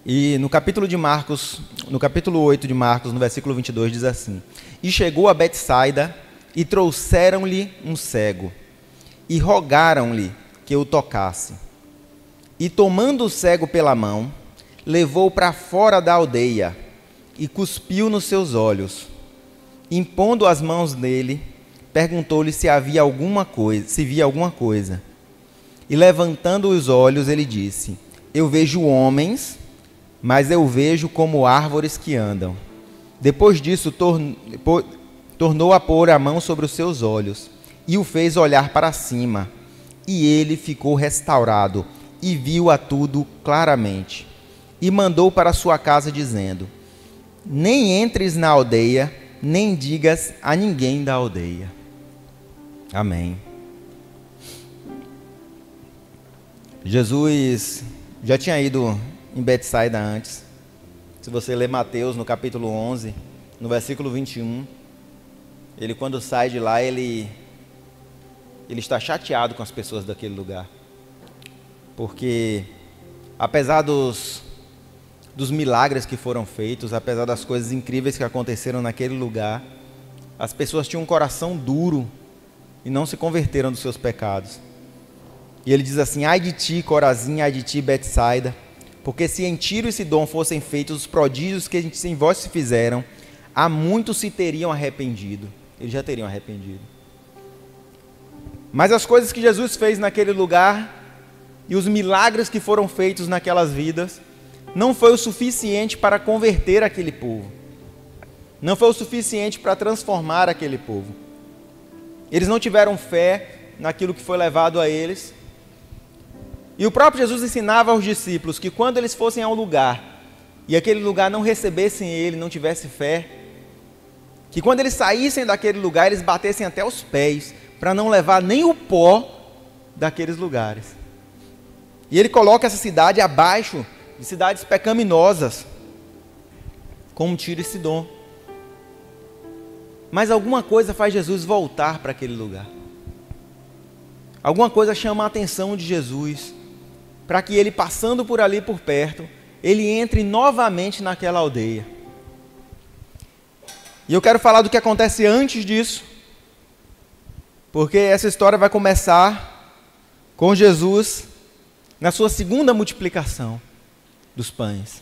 E no capítulo de Marcos, no capítulo 8 de Marcos, no versículo 22, diz assim: E chegou a Betsaida, e trouxeram-lhe um cego, e rogaram-lhe que o tocasse. E tomando o cego pela mão, levou-o para fora da aldeia, e cuspiu nos seus olhos. Impondo as mãos nele, perguntou-lhe se havia alguma coisa, se via alguma coisa. E levantando os olhos, ele disse: Eu vejo homens, mas eu vejo como árvores que andam. Depois disso, tornou a pôr a mão sobre os seus olhos, e o fez olhar para cima. E ele ficou restaurado, e viu a tudo claramente. E mandou para sua casa, dizendo: Nem entres na aldeia, nem digas a ninguém da aldeia. Amém. Jesus já tinha ido em Betsaida antes. Se você ler Mateus no capítulo 11, no versículo 21, ele, quando sai de lá, ele está chateado com as pessoas daquele lugar, porque apesar dos milagres que foram feitos, apesar das coisas incríveis que aconteceram naquele lugar, as pessoas tinham um coração duro e não se converteram dos seus pecados. E ele diz assim: Ai de ti, Corazim, ai de ti, Betsaida, porque se em Tiro e Sidom fossem feitos os prodígios que em vós se fizeram, há muitos se teriam arrependido. Eles já teriam arrependido. Mas as coisas que Jesus fez naquele lugar e os milagres que foram feitos naquelas vidas não foi o suficiente para converter aquele povo. Não foi o suficiente para transformar aquele povo. Eles não tiveram fé naquilo que foi levado a eles. E o próprio Jesus ensinava aos discípulos que quando eles fossem a um lugar e aquele lugar não recebessem ele, não tivesse fé, que quando eles saíssem daquele lugar, eles batessem até os pés para não levar nem o pó daqueles lugares. E ele coloca essa cidade abaixo de cidades pecaminosas, como Tiro e Sidom. Mas alguma coisa faz Jesus voltar para aquele lugar. Alguma coisa chama a atenção de Jesus, para que ele, passando por ali por perto, ele entre novamente naquela aldeia. E eu quero falar do que acontece antes disso, porque essa história vai começar com Jesus na sua segunda multiplicação dos pães.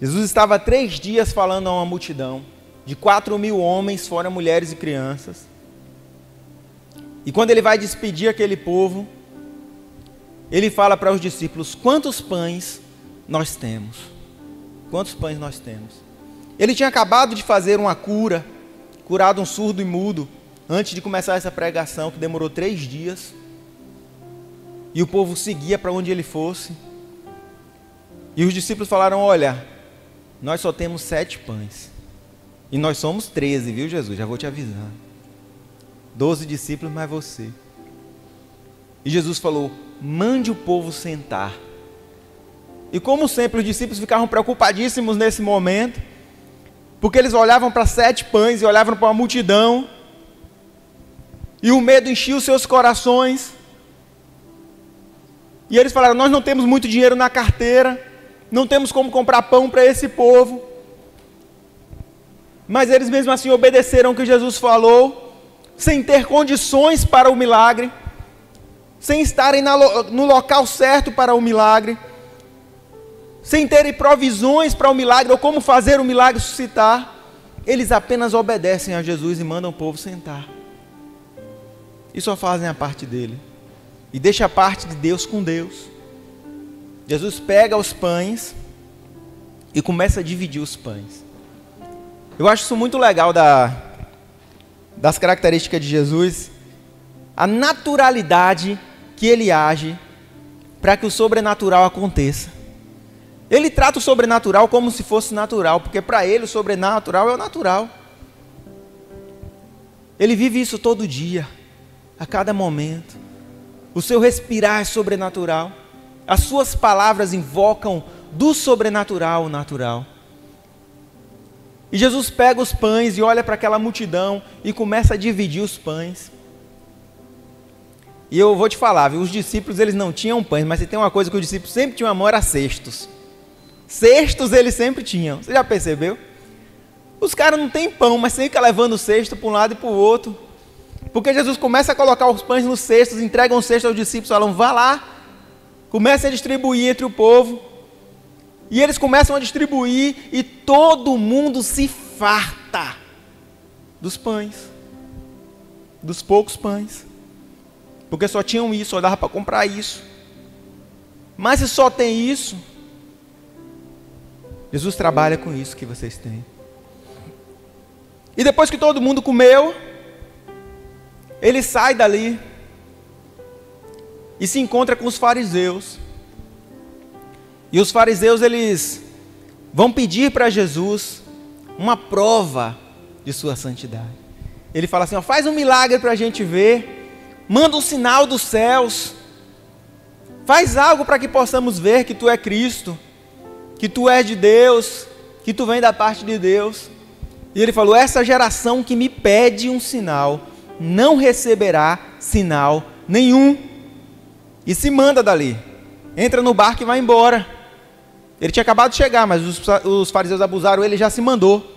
Jesus estava 3 dias falando a uma multidão de 4.000 homens, fora mulheres e crianças. E quando ele vai despedir aquele povo, ele fala para os discípulos: quantos pães nós temos? Quantos pães nós temos? Ele tinha acabado de fazer uma cura, curado um surdo e mudo, antes de começar essa pregação, que demorou 3 dias. E o povo seguia para onde ele fosse. E os discípulos falaram: olha, nós só temos 7 pães. E nós somos 13, viu, Jesus? Já vou te avisar. 12 discípulos, mais você. E Jesus falou: mande o povo sentar. E como sempre, os discípulos ficavam preocupadíssimos nesse momento, porque eles olhavam para 7 pães e olhavam para uma multidão, e o medo enchia os seus corações. E eles falaram: nós não temos muito dinheiro na carteira, não temos como comprar pão para esse povo. Mas eles mesmo assim obedeceram o que Jesus falou, sem ter condições para o milagre, sem estarem no local certo para o milagre, sem terem provisões para o milagre, ou como fazer o milagre suscitar. Eles apenas obedecem a Jesus e mandam o povo sentar. E só fazem a parte dele. E deixa a parte de Deus com Deus. Jesus pega os pães e começa a dividir os pães. Eu acho isso muito legal das características de Jesus, a naturalidade que ele age para que o sobrenatural aconteça. Ele trata o sobrenatural como se fosse natural, porque para ele o sobrenatural é o natural. Ele vive isso todo dia, a cada momento. O seu respirar é sobrenatural. As suas palavras invocam do sobrenatural o natural. E Jesus pega os pães e olha para aquela multidão e começa a dividir os pães. E eu vou te falar, viu? Os discípulos eles não tinham pães, mas se tem uma coisa que os discípulos sempre tinham à mão, era cestos. Cestos eles sempre tinham. Você já percebeu? Os caras não têm pão, mas sempre ficam levando o cesto para um lado e para o outro. Porque Jesus começa a colocar os pães nos cestos, entregam o cesto aos discípulos, falam, vá lá. Começa a distribuir entre o povo. E eles começam a distribuir e todo mundo se farta dos pães. Dos poucos pães. Porque só tinham isso, só dava para comprar isso. Mas se só tem isso, Jesus trabalha com isso que vocês têm. E depois que todo mundo comeu, ele sai dali e se encontra com os fariseus. E os fariseus eles vão pedir para Jesus uma prova de sua santidade. Ele fala assim, ó, faz um milagre para a gente ver, manda um sinal dos céus, faz algo para que possamos ver que tu é Cristo, que tu és de Deus, que tu vem da parte de Deus. E ele falou, essa geração que me pede um sinal, não receberá sinal nenhum. E se manda dali, entra no barco e vai embora. Ele tinha acabado de chegar, mas os fariseus abusaram, ele já se mandou.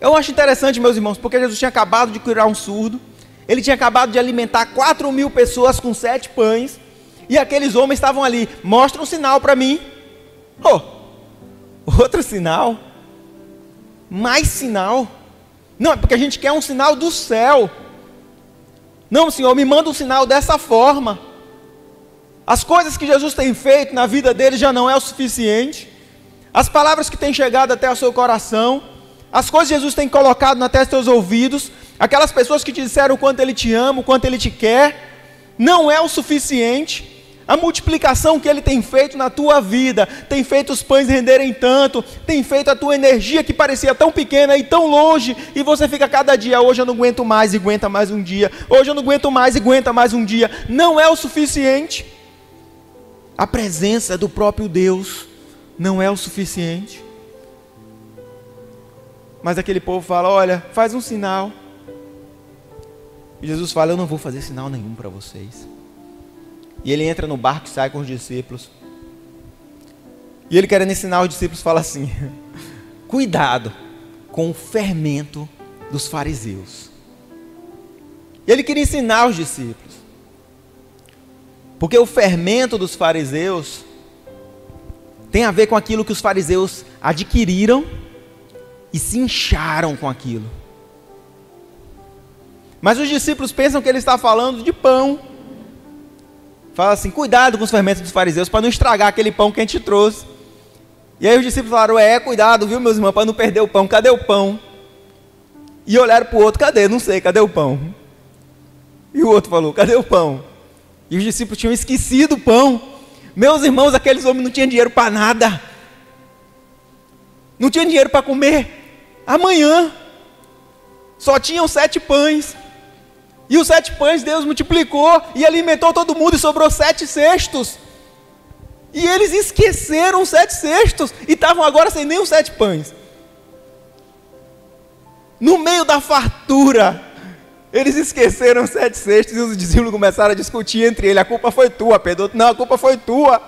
Eu acho interessante, meus irmãos, porque Jesus tinha acabado de curar um surdo, ele tinha acabado de alimentar 4.000 pessoas com 7 pães, e aqueles homens estavam ali, mostra um sinal para mim. Outro sinal? Mais sinal? Não, é porque a gente quer um sinal do céu. Não, Senhor, me manda um sinal dessa forma. As coisas que Jesus tem feito na vida dele já não é o suficiente. As palavras que têm chegado até o seu coração, as coisas que Jesus tem colocado até os teus ouvidos, aquelas pessoas que te disseram o quanto ele te ama, o quanto ele te quer, não é o suficiente. A multiplicação que ele tem feito na tua vida, tem feito os pães renderem tanto, tem feito a tua energia que parecia tão pequena e tão longe, e você fica cada dia, hoje eu não aguento mais e aguenta mais um dia, hoje eu não aguento mais e aguenta mais um dia, não é o suficiente. A presença do próprio Deus não é o suficiente. Mas aquele povo fala, olha, faz um sinal. E Jesus fala, eu não vou fazer sinal nenhum para vocês. E ele entra no barco e sai com os discípulos. E ele querendo ensinar os discípulos, fala assim, cuidado com o fermento dos fariseus. E ele queria ensinar os discípulos. Porque o fermento dos fariseus tem a ver com aquilo que os fariseus adquiriram e se incharam com aquilo. Mas os discípulos pensam que ele está falando de pão. Fala assim, cuidado com os fermentos dos fariseus para não estragar aquele pão que a gente trouxe. E aí os discípulos falaram, cuidado, viu, meus irmãos, para não perder o pão. Cadê o pão? E olharam para o outro, cadê? Não sei, cadê o pão? E o outro falou, cadê o pão? E os discípulos tinham esquecido o pão. Meus irmãos, aqueles homens não tinham dinheiro para nada. Não tinham dinheiro para comer amanhã. Só tinham 7 pães. E os 7 pães Deus multiplicou e alimentou todo mundo e sobrou 7 cestos. E eles esqueceram os 7 cestos e estavam agora sem nem os 7 pães. No meio da fartura, eles esqueceram os 7 cestos e os discípulos começaram a discutir entre eles. A culpa foi tua, Pedro. Não, a culpa foi tua.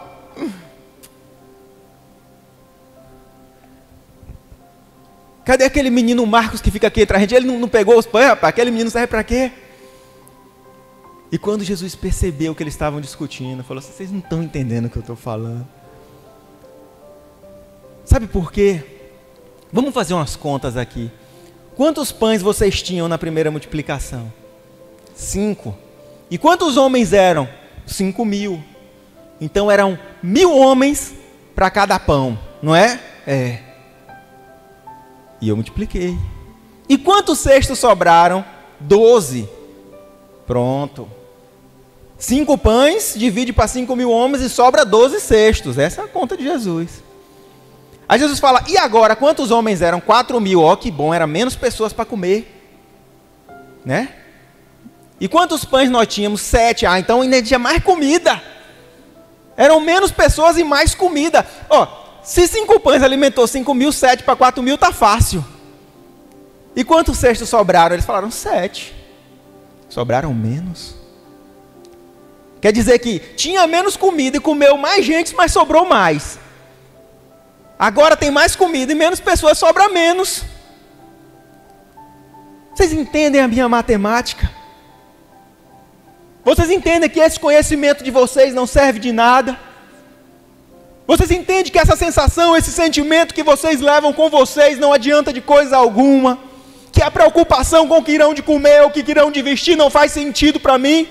Cadê aquele menino Marcos que fica aqui atrás? Ele não pegou os pães, rapaz? Aquele menino serve para quê? E quando Jesus percebeu que eles estavam discutindo, falou assim, vocês não estão entendendo o que eu estou falando. Sabe por quê? Vamos fazer umas contas aqui. Quantos pães vocês tinham na primeira multiplicação? 5. E quantos homens eram? 5.000. Então eram 1.000 homens para cada pão, não é? É. E eu multipliquei. E quantos cestos sobraram? 12. Pronto. 5 pães, divide para 5.000 homens e sobra 12 cestos. Essa é a conta de Jesus. Aí Jesus fala, e agora, quantos homens eram? 4.000, ó que bom, era menos pessoas para comer. Né? E quantos pães nós tínhamos? 7, então ainda tinha mais comida. Eram menos pessoas e mais comida. Ó, Se 5 pães alimentou 5.000, 7 para 4.000 está fácil. E quantos cestos sobraram? Eles falaram 7. Sobraram menos. Quer dizer que tinha menos comida e comeu mais gente, mas sobrou mais. Agora tem mais comida e menos pessoas, sobra menos. Vocês entendem a minha matemática? Vocês entendem que esse conhecimento de vocês não serve de nada? Vocês entendem que essa sensação, esse sentimento que vocês levam com vocês não adianta de coisa alguma? Que a preocupação com o que irão de comer, o que irão de vestir não faz sentido para mim?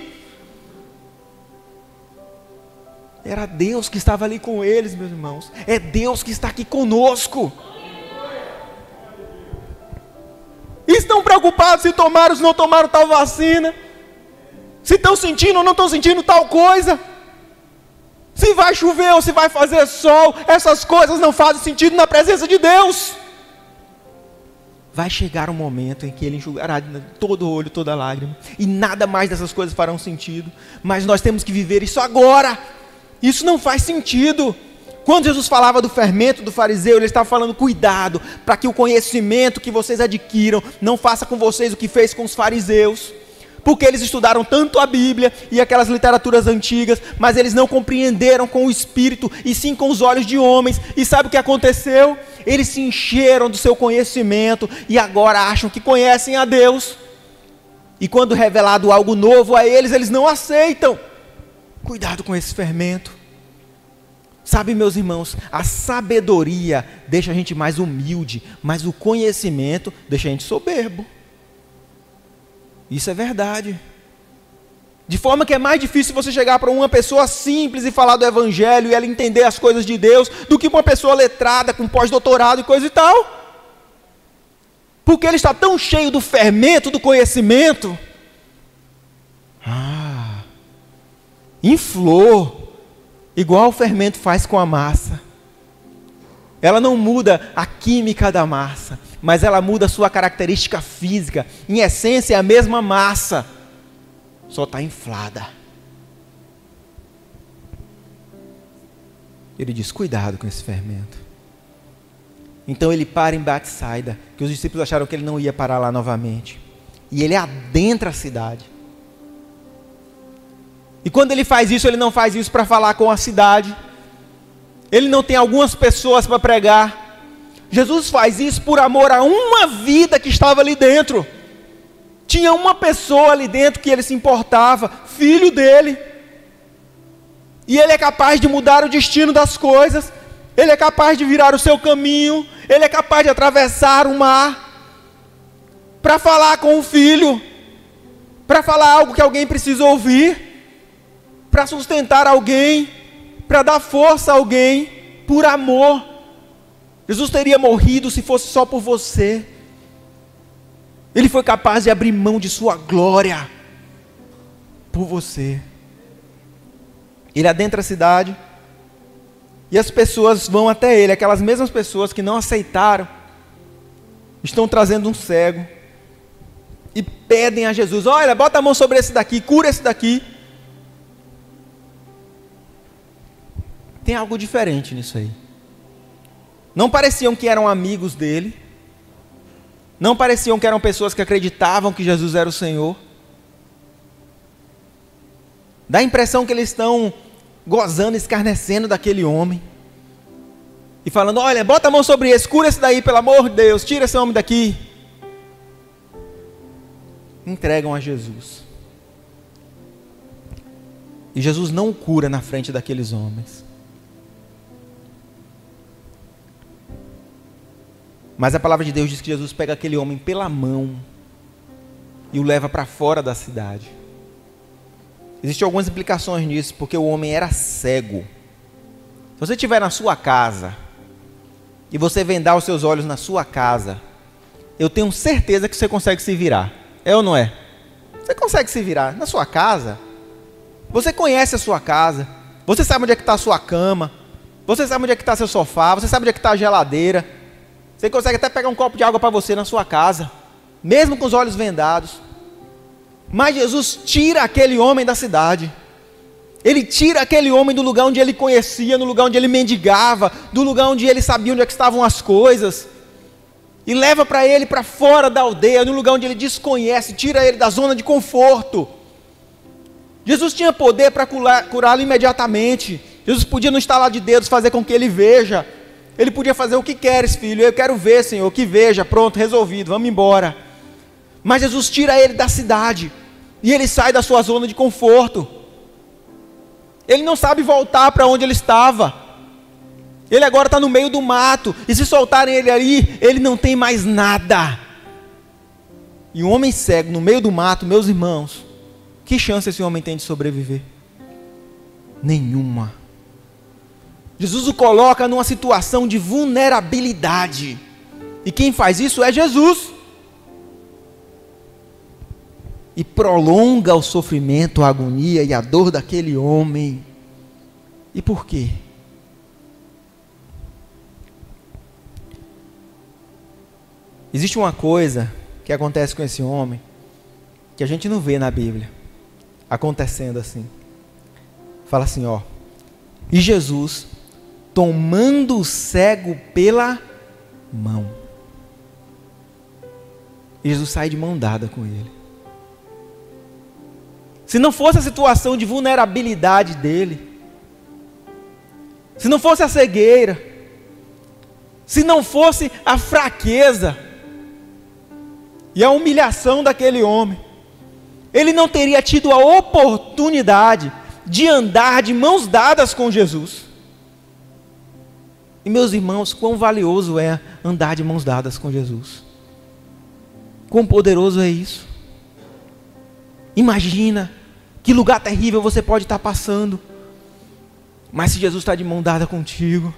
Era Deus que estava ali com eles, meus irmãos. É Deus que está aqui conosco. E estão preocupados se tomaram ou se não tomaram tal vacina, se estão sentindo ou não estão sentindo tal coisa, se vai chover ou se vai fazer sol. Essas coisas não fazem sentido na presença de Deus. Vai chegar um momento em que Ele enxugará todo olho, toda lágrima, e nada mais dessas coisas farão sentido. Mas nós temos que viver isso agora. Isso não faz sentido. Quando Jesus falava do fermento do fariseu, Ele estava falando: cuidado, para que o conhecimento que vocês adquiram não faça com vocês o que fez com os fariseus. Porque eles estudaram tanto a Bíblia e aquelas literaturas antigas, mas eles não compreenderam com o Espírito, e sim com os olhos de homens. E sabe o que aconteceu? Eles se encheram do seu conhecimento e agora acham que conhecem a Deus. E quando revelado algo novo a eles, eles não aceitam. Cuidado com esse fermento. Sabe, meus irmãos, a sabedoria deixa a gente mais humilde, mas o conhecimento deixa a gente soberbo. Isso é verdade. De forma que é mais difícil você chegar para uma pessoa simples e falar do Evangelho e ela entender as coisas de Deus, do que uma pessoa letrada, com pós-doutorado e coisa e tal. Porque ele está tão cheio do fermento, do conhecimento. Inflou. Igual o fermento faz com a massa. Ela não muda a química da massa, mas ela muda a sua característica física. Em essência é a mesma massa, só está inflada. Ele diz: cuidado com esse fermento. Então ele para em Betsaida, que os discípulos acharam que ele não ia parar lá novamente. E ele adentra a cidade. E quando ele faz isso, ele não faz isso para falar com a cidade. Ele não tem algumas pessoas para pregar. Jesus faz isso por amor a uma vida que estava ali dentro. Tinha uma pessoa ali dentro que ele se importava, filho dele. E ele é capaz de mudar o destino das coisas. Ele é capaz de virar o seu caminho. Ele é capaz de atravessar o mar para falar com o filho, para falar algo que alguém precisa ouvir, para sustentar alguém, para dar força a alguém, por amor. Jesus teria morrido se fosse só por você. Ele foi capaz de abrir mão de sua glória por você. Ele adentra a cidade e as pessoas vão até ele. Aquelas mesmas pessoas que não aceitaram estão trazendo um cego e pedem a Jesus: olha, bota a mão sobre esse daqui, cura esse daqui. Tem algo diferente nisso aí. Não pareciam que eram amigos dele. Não pareciam que eram pessoas que acreditavam que Jesus era o Senhor. Dá a impressão que eles estão gozando, escarnecendo daquele homem. E falando: olha, bota a mão sobre esse, cura esse daí, pelo amor de Deus, tira esse homem daqui. Entregam a Jesus. E Jesus não o cura na frente daqueles homens. Mas a palavra de Deus diz que Jesus pega aquele homem pela mão e o leva para fora da cidade. Existem algumas implicações nisso, porque o homem era cego. Se você estiver na sua casa e você vendar os seus olhos na sua casa, eu tenho certeza que você consegue se virar. É ou não é? Você consegue se virar na sua casa. Você conhece a sua casa. Você sabe onde é que está a sua cama. Você sabe onde é que está seu sofá. Você sabe onde é que está a geladeira. Você consegue até pegar um copo de água para você na sua casa, mesmo com os olhos vendados. Mas Jesus tira aquele homem da cidade. Ele tira aquele homem do lugar onde ele conhecia, no lugar onde ele mendigava, do lugar onde ele sabia onde é que estavam as coisas, e leva para ele para fora da aldeia, no lugar onde ele desconhece, tira ele da zona de conforto. Jesus tinha poder para curá-lo imediatamente. Jesus podia no estalar de dedos fazer com que ele veja. Ele podia fazer: o que queres, filho? Eu quero ver, Senhor, que veja. Pronto, resolvido, vamos embora. Mas Jesus tira ele da cidade, e ele sai da sua zona de conforto. Ele não sabe voltar para onde ele estava. Ele agora está no meio do mato, e se soltarem ele ali, ele não tem mais nada. E um homem cego no meio do mato, meus irmãos, que chance esse homem tem de sobreviver? Nenhuma. Jesus o coloca numa situação de vulnerabilidade, e quem faz isso é Jesus. E prolonga o sofrimento, a agonia e a dor daquele homem. E por quê? Existe uma coisa que acontece com esse homem, que a gente não vê na Bíblia, acontecendo assim. Fala assim, ó: e Jesus, tomando o cego pela mão. E Jesus sai de mão dada com ele. Se não fosse a situação de vulnerabilidade dele, se não fosse a cegueira, se não fosse a fraqueza e a humilhação daquele homem, ele não teria tido a oportunidade de andar de mãos dadas com Jesus. E meus irmãos, quão valioso é andar de mãos dadas com Jesus. Quão poderoso é isso. Imagina que lugar terrível você pode estar passando, mas se Jesus está de mão dada contigo,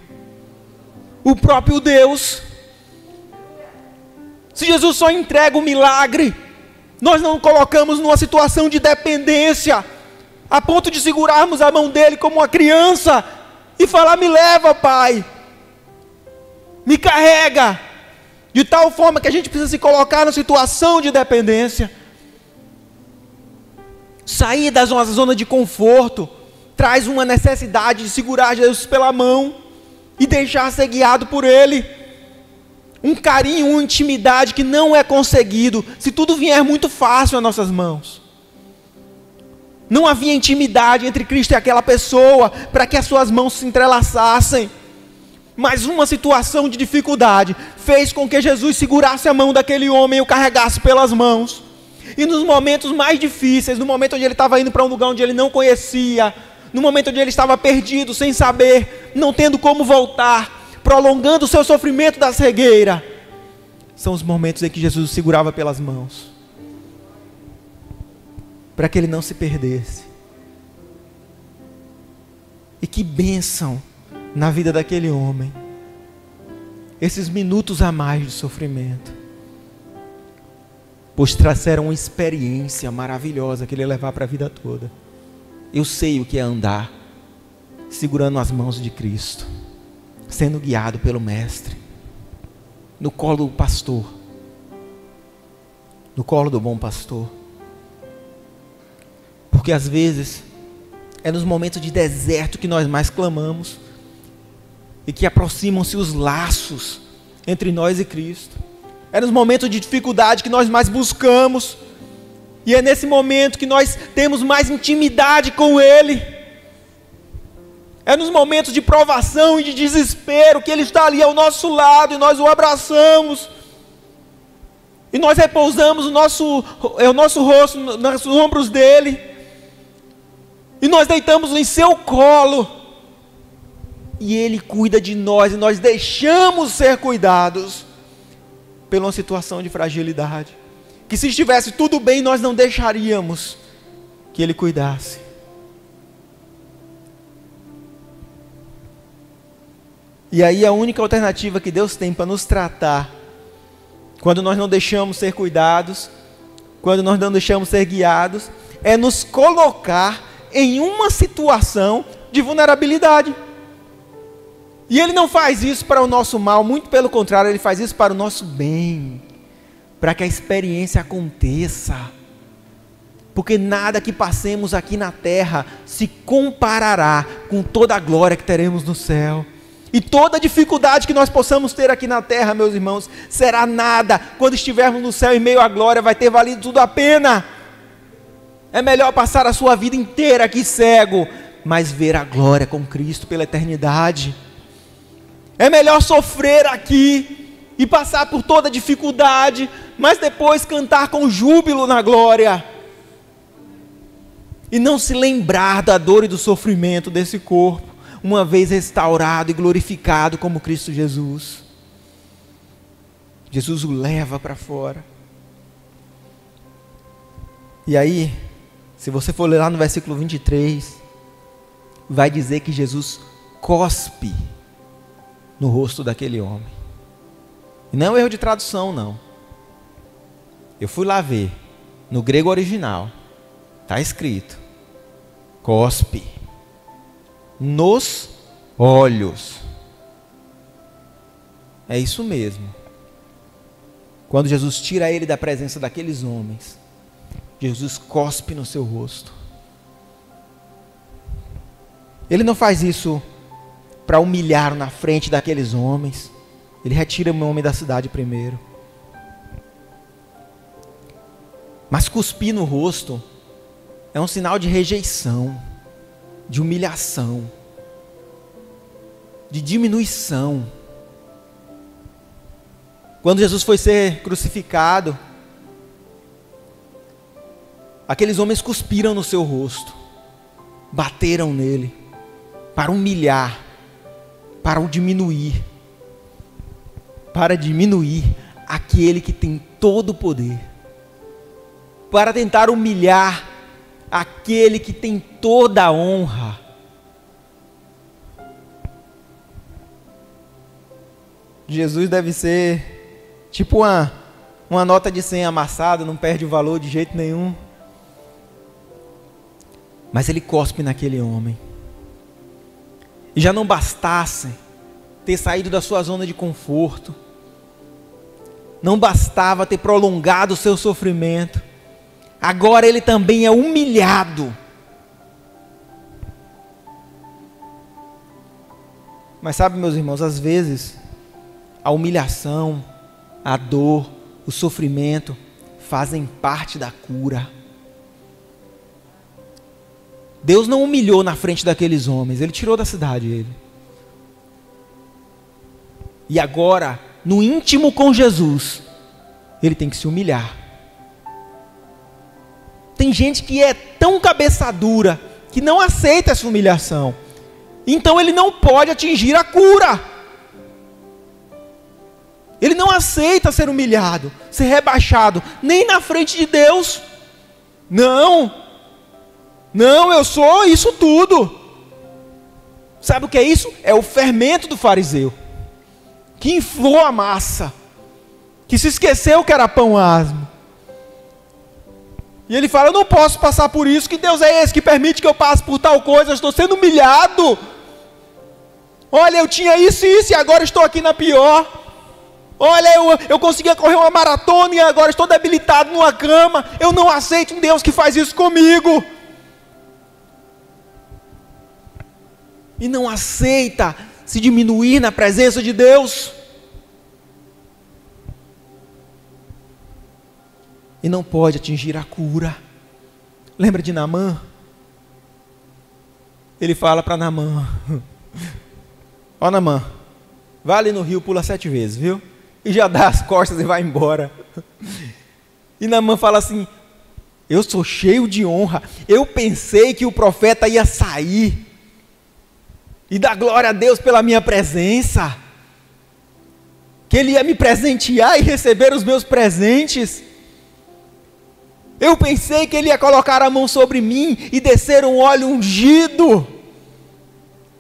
o próprio Deus, se Jesus só entrega o milagre, nós não colocamos numa situação de dependência, a ponto de segurarmos a mão dele como uma criança, e falar: me leva, Pai, me carrega, de tal forma que a gente precisa se colocar na situação de dependência. Sair da zona de conforto traz uma necessidade de segurar Jesus pela mão e deixar ser guiado por Ele. Um carinho, uma intimidade que não é conseguido se tudo vier muito fácil às nossas mãos. Não havia intimidade entre Cristo e aquela pessoa para que as suas mãos se entrelaçassem. Mas uma situação de dificuldade fez com que Jesus segurasse a mão daquele homem e o carregasse pelas mãos. E nos momentos mais difíceis, no momento onde ele estava indo para um lugar onde ele não conhecia, no momento onde ele estava perdido, sem saber, não tendo como voltar, prolongando o seu sofrimento da cegueira, são os momentos em que Jesus o segurava pelas mãos, para que ele não se perdesse. E que bênção na vida daquele homem, esses minutos a mais de sofrimento, pois trouxeram uma experiência maravilhosa que ele ia levar para a vida toda. Eu sei o que é andar segurando as mãos de Cristo, sendo guiado pelo Mestre, no colo do pastor, no colo do bom pastor. Porque às vezes é nos momentos de deserto que nós mais clamamos, e que aproximam-se os laços entre nós e Cristo. É nos momentos de dificuldade que nós mais buscamos, e é nesse momento que nós temos mais intimidade com Ele. É nos momentos de provação e de desespero que Ele está ali ao nosso lado, e nós o abraçamos, e nós repousamos o nosso rosto nos ombros dEle, e nós deitamos em seu colo, e Ele cuida de nós, e nós deixamos ser cuidados pela uma situação de fragilidade, que se estivesse tudo bem, nós não deixaríamos que Ele cuidasse. E aí a única alternativa que Deus tem para nos tratar, quando nós não deixamos ser cuidados, quando nós não deixamos ser guiados, é nos colocar em uma situação de vulnerabilidade. E Ele não faz isso para o nosso mal, muito pelo contrário, Ele faz isso para o nosso bem, para que a experiência aconteça, porque nada que passemos aqui na terra se comparará com toda a glória que teremos no céu. E toda dificuldade que nós possamos ter aqui na terra, meus irmãos, será nada quando estivermos no céu em meio à glória, vai ter valido tudo a pena. É melhor passar a sua vida inteira aqui cego, mas ver a glória com Cristo pela eternidade. É melhor sofrer aqui e passar por toda dificuldade, mas depois cantar com júbilo na glória. E não se lembrar da dor e do sofrimento desse corpo, uma vez restaurado e glorificado como Cristo Jesus. Jesus o leva para fora. E aí, se você for ler lá no versículo 23, vai dizer que Jesus cospe no rosto daquele homem. E não é um erro de tradução, não. Eu fui lá ver, no grego original, está escrito, cospe nos olhos. É isso mesmo. Quando Jesus tira ele da presença daqueles homens, Jesus cospe no seu rosto. Ele não faz isso para humilhar na frente daqueles homens. Ele retira o homem da cidade primeiro. Mas cuspir no rosto é um sinal de rejeição, de humilhação, de diminuição. Quando Jesus foi ser crucificado, aqueles homens cuspiram no seu rosto, bateram nele, para humilhar, para o diminuir, para diminuir aquele que tem todo o poder, para tentar humilhar aquele que tem toda a honra. Jesus deve ser tipo uma nota de 100 amassada, não perde o valor de jeito nenhum. Mas ele cospe naquele homem. E já não bastasse ter saído da sua zona de conforto, não bastava ter prolongado o seu sofrimento, agora ele também é humilhado. Mas sabe, meus irmãos, às vezes a humilhação, a dor, o sofrimento fazem parte da cura. Deus não humilhou na frente daqueles homens, Ele tirou da cidade ele. E agora, no íntimo com Jesus, ele tem que se humilhar. Tem gente que é tão cabeça dura que não aceita essa humilhação. Então ele não pode atingir a cura. Ele não aceita ser humilhado, ser rebaixado, nem na frente de Deus. Não, eu sou isso tudo. Sabe o que é isso? É o fermento do fariseu, que inflou a massa, que se esqueceu que era pão asmo. E ele fala, eu não posso passar por isso, que Deus é esse que permite que eu passe por tal coisa, eu estou sendo humilhado. Olha, eu tinha isso e isso e agora estou aqui na pior. Olha, eu conseguia correr uma maratona e agora estou debilitado numa cama. Eu não aceito um Deus que faz isso comigo. E não aceita se diminuir na presença de Deus. E não pode atingir a cura. Lembra de Naamã? Ele fala para Naamã, ó Naamã, vai ali no rio, pula 7 vezes, viu? E já dá as costas e vai embora. E Naamã fala assim, eu sou cheio de honra, eu pensei que o profeta ia sair e dar glória a Deus pela minha presença, que ele ia me presentear e receber os meus presentes. Eu pensei que ele ia colocar a mão sobre mim e descer um óleo ungido,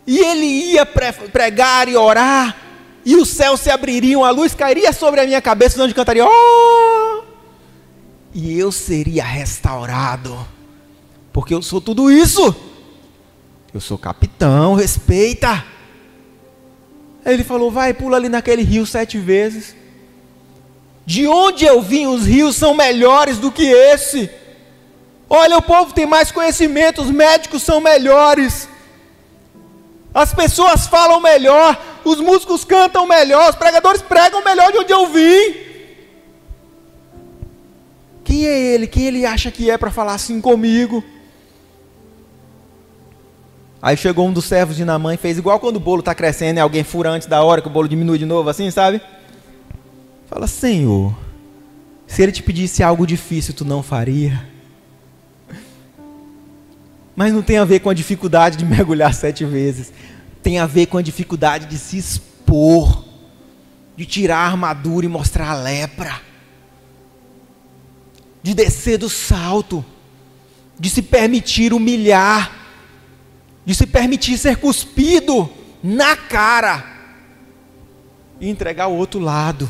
e ele ia pregar e orar, e os céus se abririam, a luz cairia sobre a minha cabeça, onde cantaria, oh! E eu seria restaurado, porque eu sou tudo isso, eu sou capitão, respeita. Aí ele falou, vai, pula ali naquele rio 7 vezes, de onde eu vim os rios são melhores do que esse, Olha, o povo tem mais conhecimento, os médicos são melhores, as pessoas falam melhor, os músicos cantam melhor, os pregadores pregam melhor de onde eu vim. Quem é ele? Quem ele acha que é para falar assim comigo? Aí chegou um dos servos de Naamã e fez igual quando o bolo está crescendo e alguém fura antes da hora que o bolo diminui de novo, assim, sabe? Fala: Senhor, se ele te pedisse algo difícil, tu não faria? Mas não tem a ver com a dificuldade de mergulhar 7 vezes. Tem a ver com a dificuldade de se expor, de tirar a armadura e mostrar a lepra, de descer do salto, de se permitir humilhar, de se permitir ser cuspido na cara e entregar o outro lado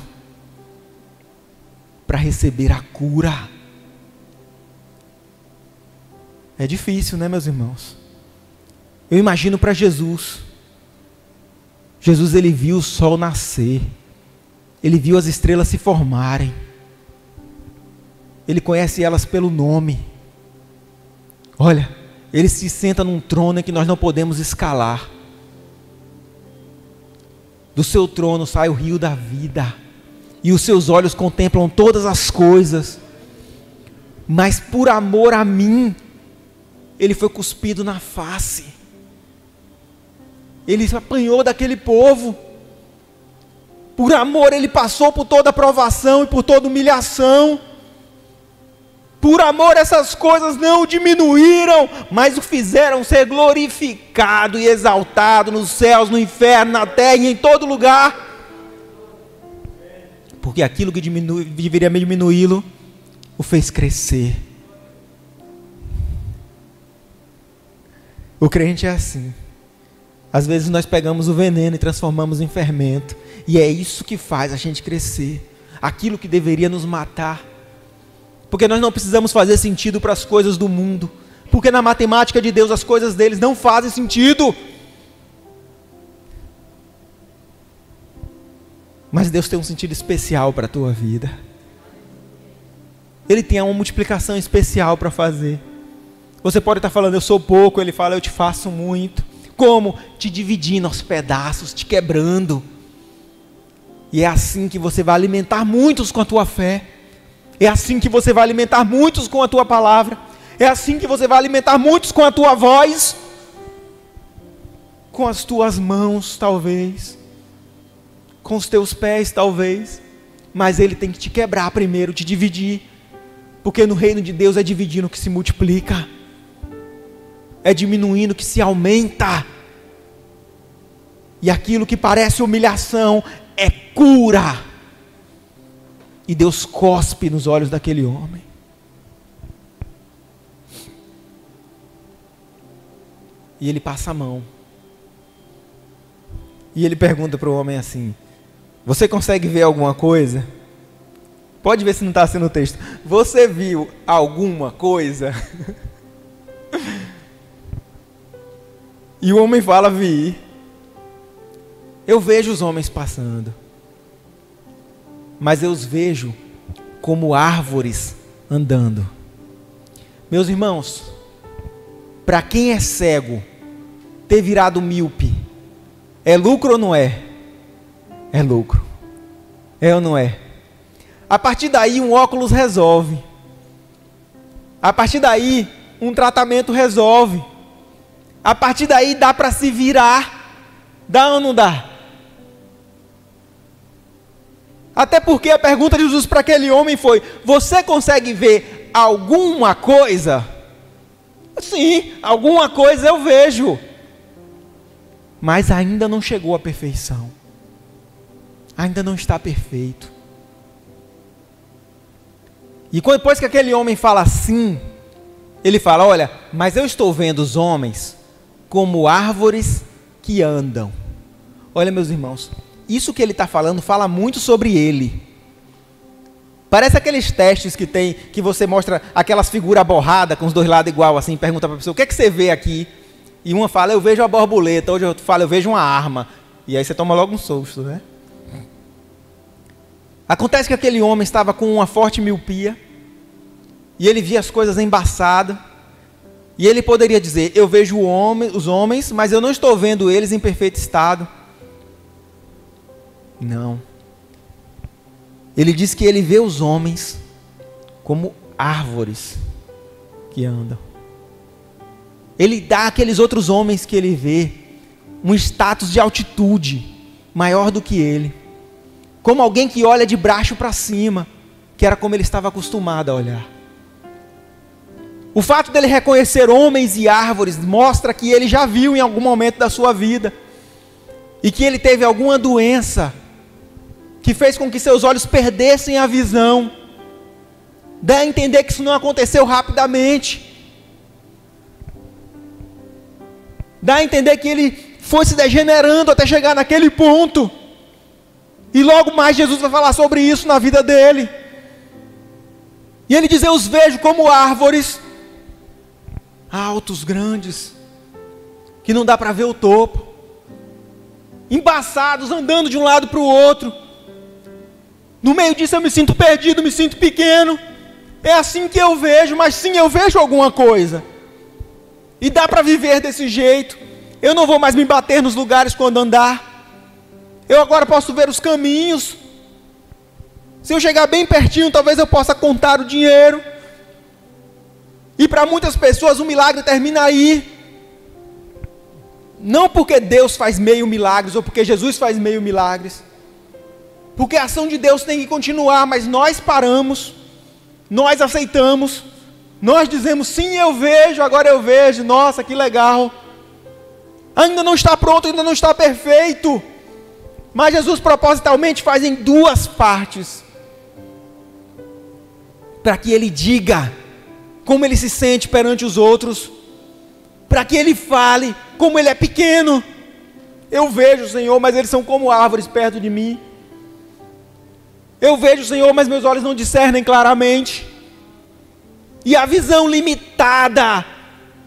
para receber a cura. É difícil, né, meus irmãos? Eu imagino para Jesus. Jesus, ele viu o sol nascer, ele viu as estrelas se formarem, ele conhece elas pelo nome. Olha, ele se senta num trono em que nós não podemos escalar. Do seu trono sai o rio da vida, e os seus olhos contemplam todas as coisas. Mas por amor a mim, ele foi cuspido na face. Ele apanhou daquele povo. Por amor ele passou por toda a provação e por toda humilhação. Por amor essas coisas não o diminuíram, mas o fizeram ser glorificado e exaltado nos céus, no inferno, na terra e em todo lugar. Porque aquilo que deveria diminuí-lo, o fez crescer. O crente é assim. Às vezes nós pegamos o veneno e transformamos em fermento. E é isso que faz a gente crescer. Aquilo que deveria nos matar. Porque nós não precisamos fazer sentido para as coisas do mundo. Porque na matemática de Deus as coisas deles não fazem sentido. Mas Deus tem um sentido especial para a tua vida. Ele tem uma multiplicação especial para fazer. Você pode estar falando: eu sou pouco. Ele fala: eu te faço muito. Como? Te dividindo aos pedaços, te quebrando. E é assim que você vai alimentar muitos com a tua fé. É assim que você vai alimentar muitos com a tua palavra. É assim que você vai alimentar muitos com a tua voz. Com as tuas mãos, talvez. Com os teus pés, talvez. Mas ele tem que te quebrar primeiro, te dividir. Porque no reino de Deus é dividindo que se multiplica. É diminuindo que se aumenta. E aquilo que parece humilhação é cura. E Deus cospe nos olhos daquele homem. E ele passa a mão. E ele pergunta para o homem assim: você consegue ver alguma coisa? Pode ver se não está assim no texto. Você viu alguma coisa? E o homem fala: vi. Eu vejo os homens passando, mas eu os vejo como árvores andando. Meus irmãos, para quem é cego, ter virado míope, é lucro ou não é? É lucro. É ou não é? A partir daí um óculos resolve. A partir daí um tratamento resolve. A partir daí dá para se virar. Dá ou não dá? Até porque a pergunta de Jesus para aquele homem foi: você consegue ver alguma coisa? Sim, alguma coisa eu vejo. Mas ainda não chegou à perfeição. Ainda não está perfeito. E depois que aquele homem fala assim, ele fala: olha, mas eu estou vendo os homens como árvores que andam. Olha, meus irmãos, isso que ele está falando fala muito sobre ele. Parece aqueles testes que tem, que você mostra aquelas figuras borradas com os dois lados igual assim, pergunta para a pessoa: o que é que você vê aqui? E uma fala: eu vejo a borboleta. Hoje eu falo: eu vejo uma arma. E aí você toma logo um susto, né? Acontece que aquele homem estava com uma forte miopia. e ele via as coisas embaçadas, e ele poderia dizer: eu vejo os homens, mas eu não estou vendo eles em perfeito estado. Não. Ele diz que ele vê os homens como árvores que andam. Ele dá àqueles outros homens que ele vê um status de altitude maior do que ele, como alguém que olha de baixo para cima, que era como ele estava acostumado a olhar. O fato dele reconhecer homens e árvores mostra que ele já viu em algum momento da sua vida, e que ele teve alguma doença que fez com que seus olhos perdessem a visão. Dá a entender que isso não aconteceu rapidamente. Dá a entender que ele foi se degenerando até chegar naquele ponto. E logo mais Jesus vai falar sobre isso na vida dele. E ele diz: eu os vejo como árvores altos, grandes, que não dá para ver o topo, embaçados, andando de um lado para o outro. No meio disso eu me sinto perdido, me sinto pequeno. É assim que eu vejo, mas sim, eu vejo alguma coisa. E dá para viver desse jeito. Eu não vou mais me bater nos lugares quando andar. Eu agora posso ver os caminhos. Se eu chegar bem pertinho, talvez eu possa contar o dinheiro. E para muitas pessoas o milagre termina aí. Não porque Deus faz meio milagres, ou porque Jesus faz meio milagres. Porque a ação de Deus tem que continuar, mas nós paramos. Nós aceitamos. Nós dizemos: sim, eu vejo, agora eu vejo. Nossa, que legal. Ainda não está pronto, ainda não está perfeito. Mas Jesus propositalmente faz em duas partes, para que ele diga como ele se sente perante os outros, para que ele fale como ele é pequeno. Eu vejo, Senhor, mas eles são como árvores perto de mim. Eu vejo, Senhor, mas meus olhos não discernem claramente. E a visão limitada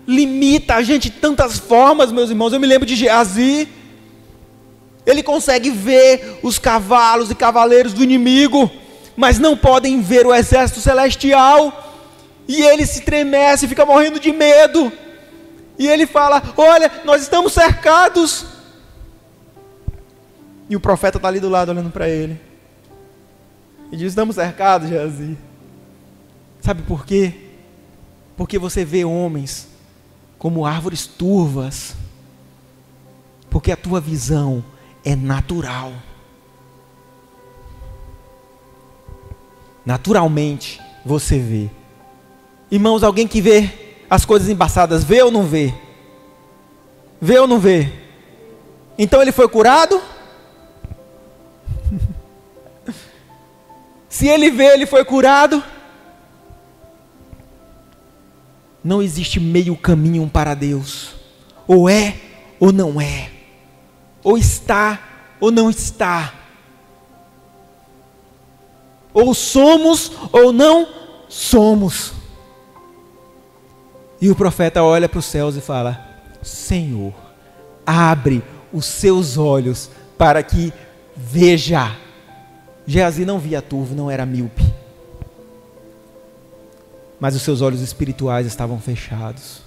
limita a gente de tantas formas, meus irmãos. Eu me lembro de Geazi. Ele consegue ver os cavalos e cavaleiros do inimigo, mas não podem ver o exército celestial. E ele se tremece, fica morrendo de medo. E ele fala: olha, nós estamos cercados. E o profeta está ali do lado olhando para ele. E diz: estamos cercados, Geazi. Sabe por quê? Porque você vê homens como árvores turvas. Porque a tua visão é natural. Naturalmente você vê. Irmãos, alguém que vê as coisas embaçadas, vê ou não vê? Vê ou não vê? Então ele foi curado? Se ele vê, ele foi curado? Não existe meio caminho para Deus. Ou é ou não é. Ou está ou não está. Ou somos ou não somos. E o profeta olha para os céus e fala: Senhor, abre os seus olhos para que veja. Geazi não via turvo, não era míope. Mas os seus olhos espirituais estavam fechados.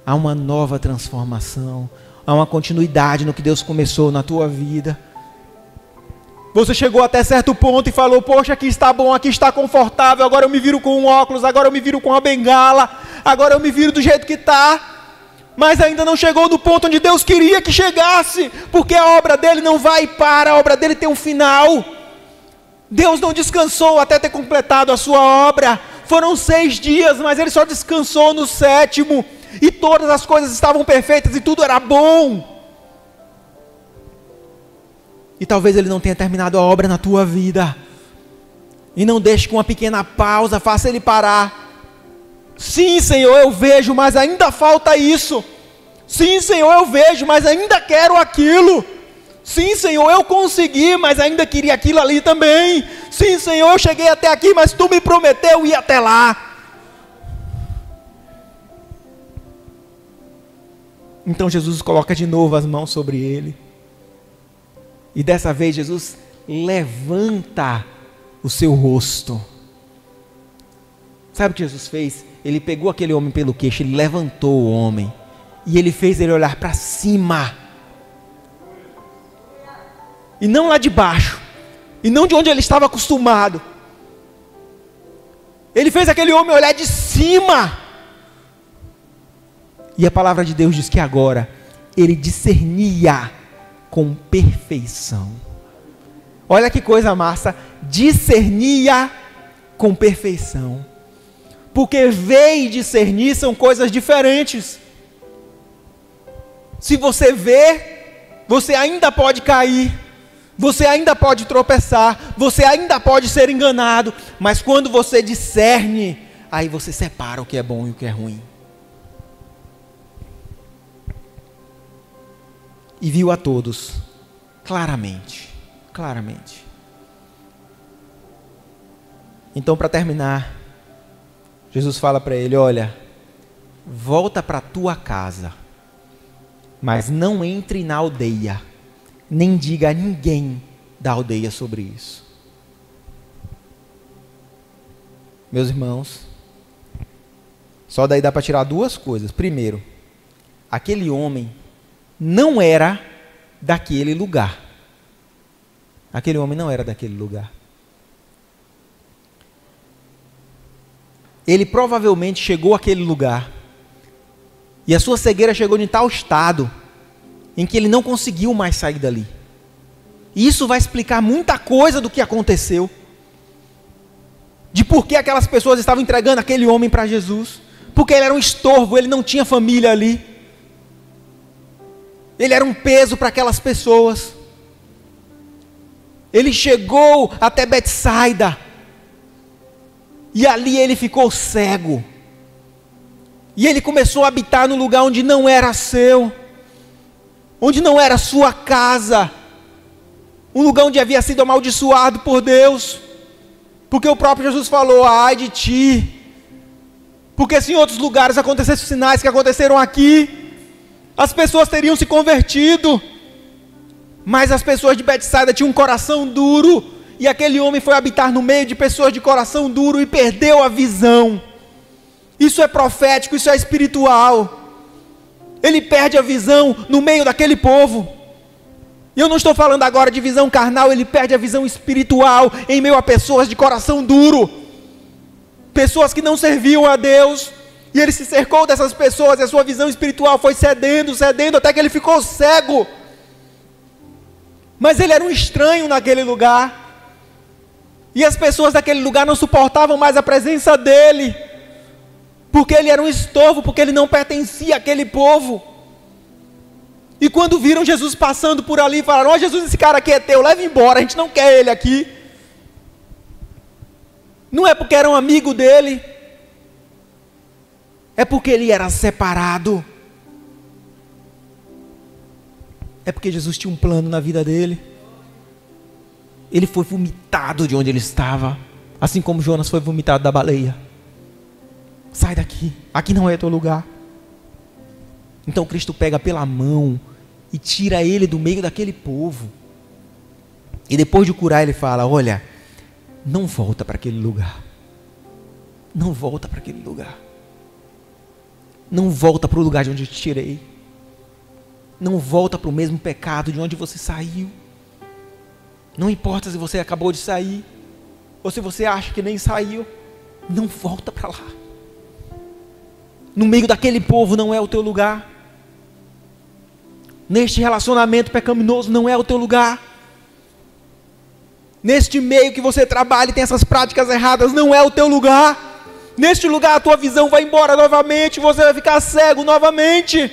Há uma nova transformação. Há uma continuidade no que Deus começou na tua vida. Você chegou até certo ponto e falou: poxa, aqui está bom, aqui está confortável. Agora eu me viro com um óculos, agora eu me viro com uma bengala. Agora eu me viro do jeito que está. Mas ainda não chegou no ponto onde Deus queria que chegasse. Porque a obra dele não vai e para. A obra dele tem um final. Deus não descansou até ter completado a sua obra. Foram 6 dias, mas ele só descansou no 7º. E todas as coisas estavam perfeitas e tudo era bom. E talvez ele não tenha terminado a obra na tua vida. E não deixe que uma pequena pausa faça ele parar. Sim, Senhor, eu vejo, mas ainda falta isso. Sim, Senhor, eu vejo, mas ainda quero aquilo. Sim, Senhor, eu consegui, mas ainda queria aquilo ali também. Sim, Senhor, eu cheguei até aqui, mas Tu me prometeu ir até lá. Então Jesus coloca de novo as mãos sobre ele. E dessa vez Jesus levanta o seu rosto. Sabe o que Jesus fez? Ele pegou aquele homem pelo queixo, ele levantou o homem e ele fez ele olhar para cima. E não lá de baixo, e não de onde ele estava acostumado. Ele fez aquele homem olhar de cima. E a palavra de Deus diz que agora ele discernia com perfeição. Olha que coisa massa, discernia com perfeição. Porque ver e discernir são coisas diferentes. Se você vê, você ainda pode cair, você ainda pode tropeçar, você ainda pode ser enganado, mas quando você discerne, aí você separa o que é bom e o que é ruim. E viu a todos claramente, claramente. Então, para terminar, Jesus fala para ele: olha, volta para a tua casa, mas não entre na aldeia, nem diga a ninguém da aldeia sobre isso. Meus irmãos, só daí dá para tirar duas coisas. Primeiro, aquele homem não era daquele lugar. Aquele homem não era daquele lugar. Ele provavelmente chegou àquele lugar e a sua cegueira chegou em tal estado em que ele não conseguiu mais sair dali. E isso vai explicar muita coisa do que aconteceu, de por que aquelas pessoas estavam entregando aquele homem para Jesus, porque ele era um estorvo, ele não tinha família ali, ele era um peso para aquelas pessoas. Ele chegou até Betsaida, e ali ele ficou cego, e ele começou a habitar no lugar onde não era seu, onde não era sua casa, um lugar onde havia sido amaldiçoado por Deus, porque o próprio Jesus falou: ai de ti, porque se em outros lugares acontecessem os sinais que aconteceram aqui, as pessoas teriam se convertido, mas as pessoas de Betsaida tinham um coração duro, e aquele homem foi habitar no meio de pessoas de coração duro e perdeu a visão. Isso é profético, isso é espiritual. Ele perde a visão no meio daquele povo. E eu não estou falando agora de visão carnal, ele perde a visão espiritual em meio a pessoas de coração duro, pessoas que não serviam a Deus, e ele se cercou dessas pessoas, e a sua visão espiritual foi cedendo, até que ele ficou cego. Mas ele era um estranho naquele lugar, e as pessoas daquele lugar não suportavam mais a presença dele, porque ele era um estorvo, porque ele não pertencia àquele povo. E quando viram Jesus passando por ali, falaram: ó, Jesus, esse cara aqui é teu, leva embora, a gente não quer ele aqui. Não é porque era um amigo dele, é porque ele era separado, é porque Jesus tinha um plano na vida dele. Ele foi vomitado de onde ele estava, assim como Jonas foi vomitado da baleia. Sai daqui, aqui não é teu lugar. Então Cristo pega pela mão e tira ele do meio daquele povo, e depois de curar ele fala: olha, não volta para aquele lugar, não volta para aquele lugar, não volta para o lugar de onde eu te tirei, não volta para o mesmo pecado de onde você saiu. Não importa se você acabou de sair, ou se você acha que nem saiu, não volta para lá. No meio daquele povo não é o teu lugar. Neste relacionamento pecaminoso não é o teu lugar. Neste meio que você trabalha e tem essas práticas erradas, não é o teu lugar. Neste lugar a tua visão vai embora novamente, você vai ficar cego novamente.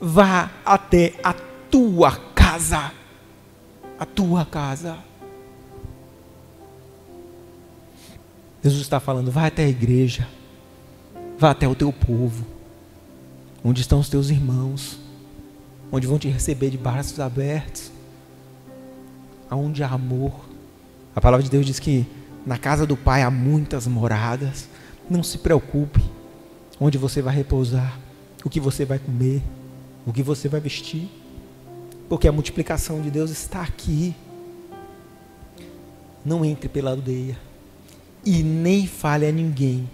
Vá até a tua casa. A tua casa. Jesus está falando: vai até a igreja, vá até o teu povo, onde estão os teus irmãos, onde vão te receber de braços abertos, aonde há amor. A palavra de Deus diz que na casa do Pai há muitas moradas. Não se preocupe onde você vai repousar, o que você vai comer, o que você vai vestir, porque a multiplicação de Deus está aqui. Não entre pela aldeia, e nem fale a ninguém.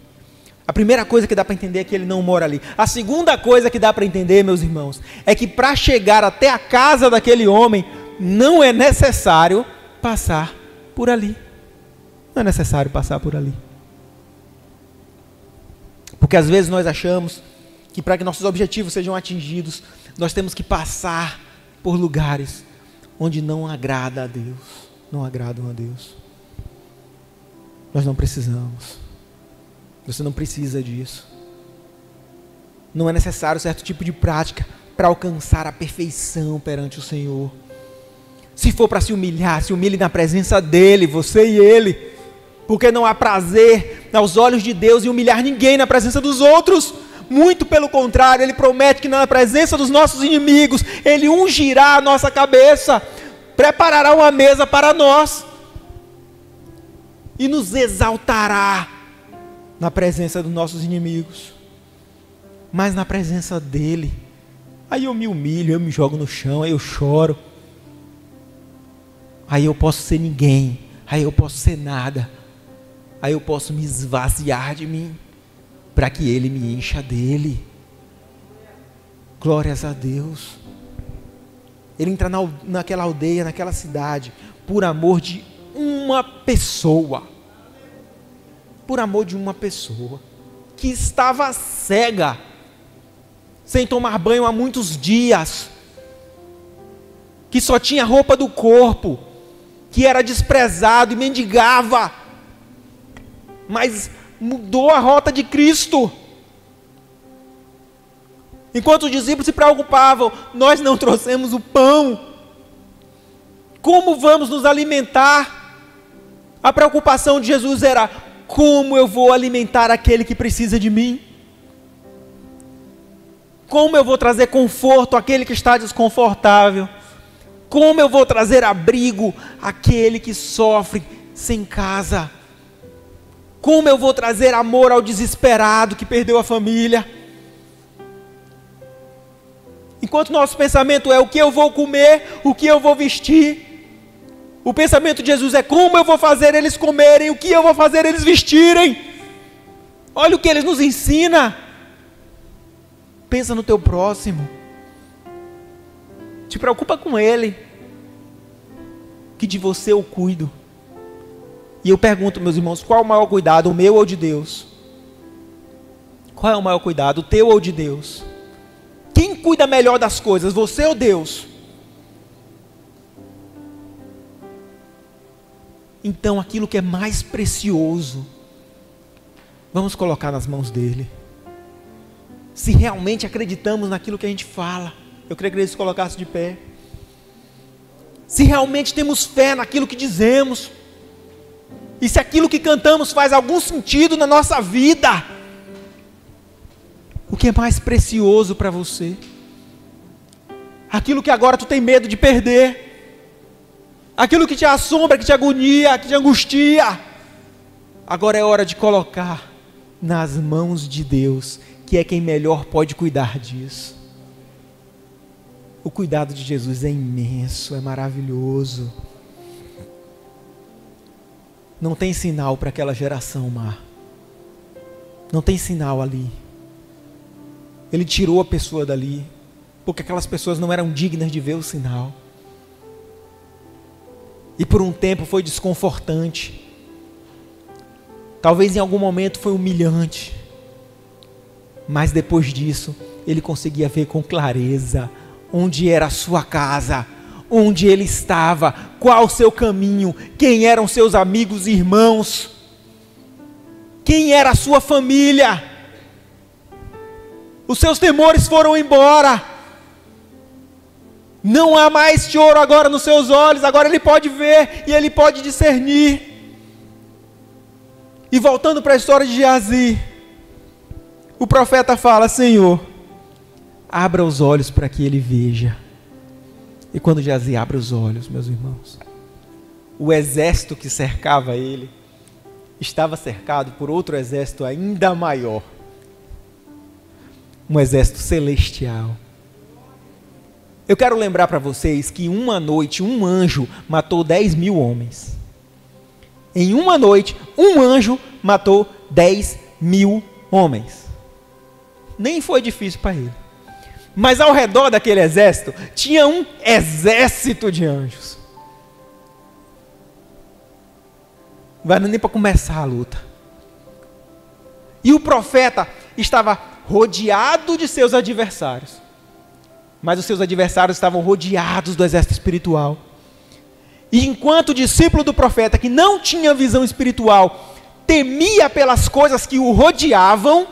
A primeira coisa que dá para entender é que ele não mora ali. A segunda coisa que dá para entender, meus irmãos, é que para chegar até a casa daquele homem, não é necessário passar por ali. Não é necessário passar por ali. Porque às vezes nós achamos que para que nossos objetivos sejam atingidos, nós temos que passar por lugares onde não agrada a Deus, não agradam a Deus. Nós não precisamos. Você não precisa disso. Não é necessário certo tipo de prática para alcançar a perfeição perante o Senhor. Se for para se humilhar, se humilhe na presença dEle, você e Ele. Porque não há prazer aos olhos de Deus em humilhar ninguém na presença dos outros. Muito pelo contrário, Ele promete que na presença dos nossos inimigos, Ele ungirá a nossa cabeça, preparará uma mesa para nós e nos exaltará na presença dos nossos inimigos. Mas na presença dEle, aí eu me humilho, eu me jogo no chão, aí eu choro, aí eu posso ser ninguém, aí eu posso ser nada, aí eu posso me esvaziar de mim, para que Ele me encha dEle. Glórias a Deus. Ele entra naquela aldeia, naquela cidade, por amor de uma pessoa. Por amor de uma pessoa que estava cega, sem tomar banho há muitos dias, que só tinha roupa do corpo, que era desprezado e mendigava, mas mudou a rota de Cristo. Enquanto os discípulos se preocupavam, nós não trouxemos o pão, como vamos nos alimentar? A preocupação de Jesus era: como eu vou alimentar aquele que precisa de mim? Como eu vou trazer conforto àquele que está desconfortável? Como eu vou trazer abrigo àquele que sofre sem casa? Como eu vou trazer amor ao desesperado que perdeu a família? Enquanto nosso pensamento é o que eu vou comer, o que eu vou vestir, o pensamento de Jesus é como eu vou fazer eles comerem, o que eu vou fazer eles vestirem. Olha o que ele nos ensina. Pensa no teu próximo. Te preocupa com ele, que de você eu cuido. E eu pergunto, meus irmãos, qual é o maior cuidado, o meu ou de Deus? Qual é o maior cuidado, o teu ou de Deus? Quem cuida melhor das coisas, você ou Deus? Então aquilo que é mais precioso, vamos colocar nas mãos dele. Se realmente acreditamos naquilo que a gente fala, eu queria que eles se colocassem de pé. Se realmente temos fé naquilo que dizemos, e se aquilo que cantamos faz algum sentido na nossa vida, o que é mais precioso para você? Aquilo que agora tu tem medo de perder, aquilo que te assombra, que te agonia, que te angustia, agora é hora de colocar nas mãos de Deus, que é quem melhor pode cuidar disso. O cuidado de Jesus é imenso, é maravilhoso. Não tem sinal para aquela geração má. Não tem sinal ali. Ele tirou a pessoa dali, porque aquelas pessoas não eram dignas de ver o sinal. E por um tempo foi desconfortante. Talvez em algum momento foi humilhante. Mas depois disso, ele conseguia ver com clareza onde era a sua casa, onde ele estava, qual o seu caminho, quem eram seus amigos e irmãos, quem era a sua família. Os seus temores foram embora. Não há mais choro agora nos seus olhos, agora ele pode ver e ele pode discernir. E voltando para a história de Geazi, o profeta fala: Senhor, abra os olhos para que ele veja. E quando Geazi abre os olhos, meus irmãos, o exército que cercava ele estava cercado por outro exército ainda maior, um exército celestial. Eu quero lembrar para vocês que uma noite um anjo matou 10.000 homens. Em uma noite, um anjo matou 10.000 homens. Nem foi difícil para ele. Mas ao redor daquele exército, tinha um exército de anjos. Não vai nem para começar a luta. E o profeta estava rodeado de seus adversários. Mas os seus adversários estavam rodeados do exército espiritual. E enquanto o discípulo do profeta, que não tinha visão espiritual, temia pelas coisas que o rodeavam,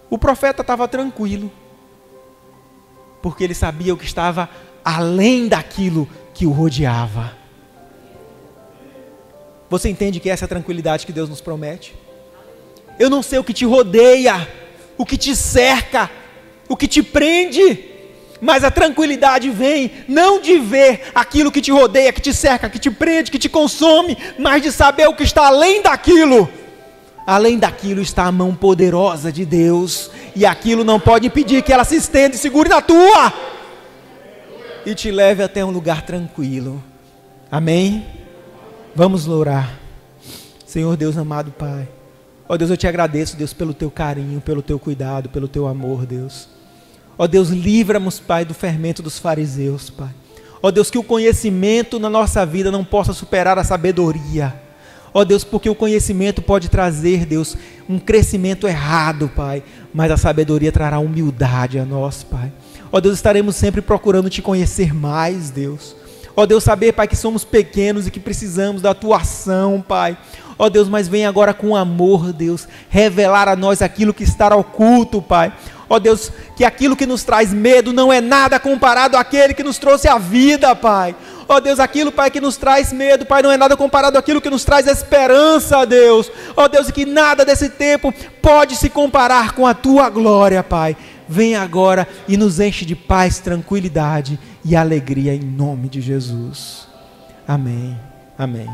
o profeta estava tranquilo. Porque ele sabia o que estava além daquilo que o rodeava. Você entende que essa é a tranquilidade que Deus nos promete? Eu não sei o que te rodeia, o que te cerca, o que te prende, mas a tranquilidade vem não de ver aquilo que te rodeia, que te cerca, que te prende, que te consome, mas de saber o que está além daquilo. Além daquilo está a mão poderosa de Deus, e aquilo não pode impedir que ela se estenda e segure na tua, e te leve até um lugar tranquilo. Amém? Vamos orar. Senhor Deus amado Pai, ó Deus, eu te agradeço, Deus, pelo teu carinho, pelo teu cuidado, pelo teu amor, Deus. Ó Deus, livra-nos, Pai, do fermento dos fariseus, Pai. Ó Deus, que o conhecimento na nossa vida não possa superar a sabedoria. Ó Deus, porque o conhecimento pode trazer, Deus, um crescimento errado, Pai, mas a sabedoria trará humildade a nós, Pai. Ó Deus, estaremos sempre procurando te conhecer mais, Deus. Ó Deus, saber, Pai, que somos pequenos e que precisamos da tua ação, Pai. Ó Deus, mas vem agora com amor, Deus, revelar a nós aquilo que está oculto, Pai. Ó Deus, que aquilo que nos traz medo não é nada comparado àquele que nos trouxe a vida, Pai. Ó Deus, aquilo, Pai, que nos traz medo, Pai, não é nada comparado àquilo que nos traz esperança, Deus. Ó Deus, e que nada desse tempo pode se comparar com a tua glória, Pai. Vem agora e nos enche de paz, tranquilidade e alegria em nome de Jesus. Amém. Amém.